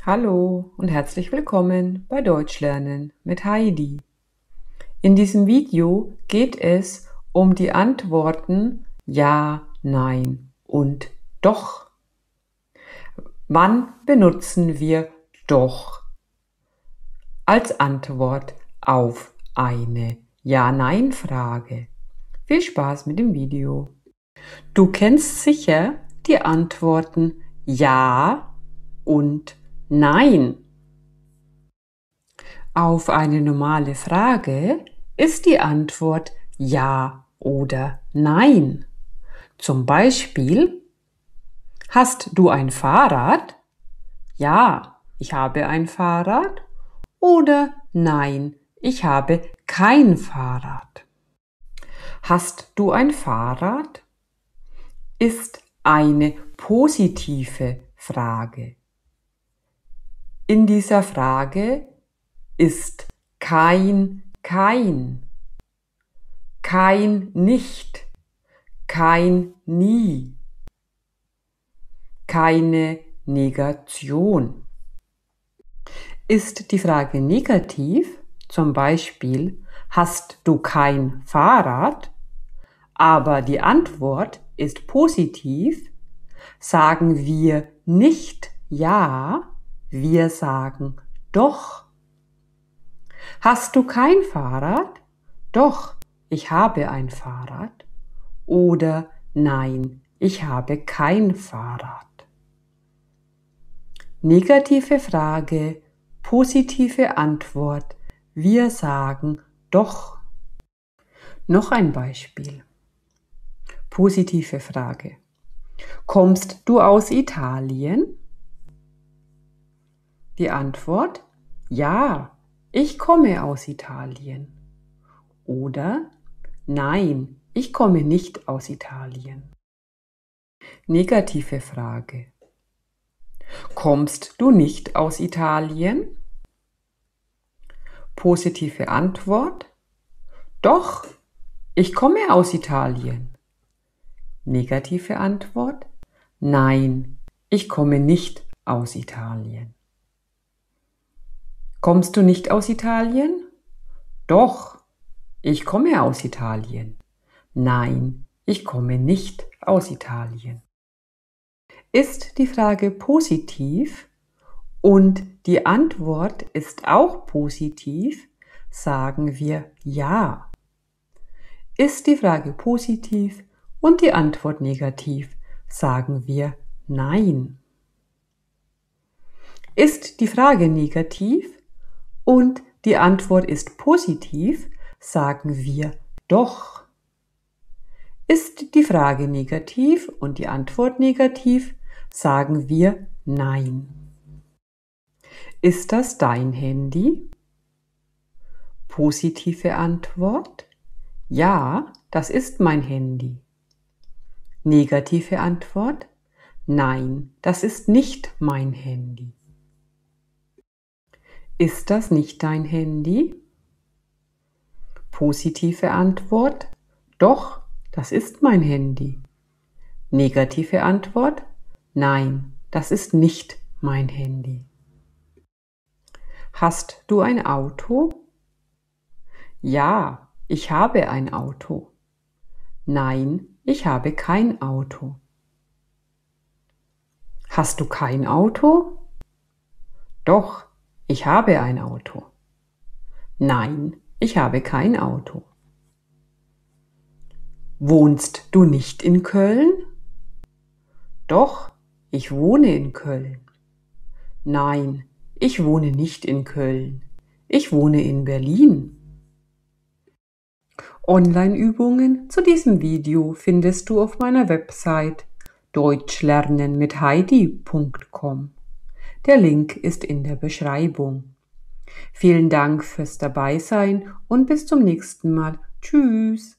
Hallo und herzlich willkommen bei Deutsch lernen mit Heidi. In diesem Video geht es um die Antworten Ja, Nein und Doch. Wann benutzen wir Doch als Antwort auf eine Ja-Nein-Frage? Viel Spaß mit dem Video. Du kennst sicher die Antworten Ja und Nein. Auf eine normale Frage ist die Antwort Ja oder Nein. Zum Beispiel, hast du ein Fahrrad? Ja, ich habe ein Fahrrad. Oder Nein, ich habe kein Fahrrad. Hast du ein Fahrrad? Ist eine positive Frage. In dieser Frage ist kein nicht, kein nie, keine Negation. Ist die Frage negativ, zum Beispiel, hast du kein Fahrrad, aber die Antwort ist positiv, sagen wir nicht ja, wir sagen doch. Hast du kein Fahrrad? Doch, ich habe ein Fahrrad. Oder nein, ich habe kein Fahrrad. Negative Frage, positive Antwort. Wir sagen doch. Noch ein Beispiel. Positive Frage. Kommst du aus Italien? Die Antwort: Ja, ich komme aus Italien. Oder nein, ich komme nicht aus Italien. Negative Frage. Kommst du nicht aus Italien? Positive Antwort: Doch, ich komme aus Italien. Negative Antwort: Nein, ich komme nicht aus Italien. Kommst du nicht aus Italien? Doch, ich komme aus Italien. Nein, ich komme nicht aus Italien. Ist die Frage positiv und die Antwort ist auch positiv, sagen wir ja. Ist die Frage positiv und die Antwort negativ, sagen wir nein. Ist die Frage negativ und die Antwort ist positiv, sagen wir doch. Ist die Frage negativ und die Antwort negativ, sagen wir nein. Ist das dein Handy? Positive Antwort: Ja, das ist mein Handy. Negative Antwort: Nein, das ist nicht mein Handy. Ist das nicht dein Handy? Positive Antwort: Doch, das ist mein Handy. Negative Antwort: Nein, das ist nicht mein Handy. Hast du ein Auto? Ja, ich habe ein Auto. Nein, ich habe kein Auto. Hast du kein Auto? Doch, ich habe ein Auto. Nein, ich habe kein Auto. Wohnst du nicht in Köln? Doch, ich wohne in Köln. Nein, ich wohne nicht in Köln. Ich wohne in Berlin. Online-Übungen zu diesem Video findest du auf meiner Website deutschlernenmitheidi.com. Der Link ist in der Beschreibung. Vielen Dank fürs Dabeisein und bis zum nächsten Mal. Tschüss!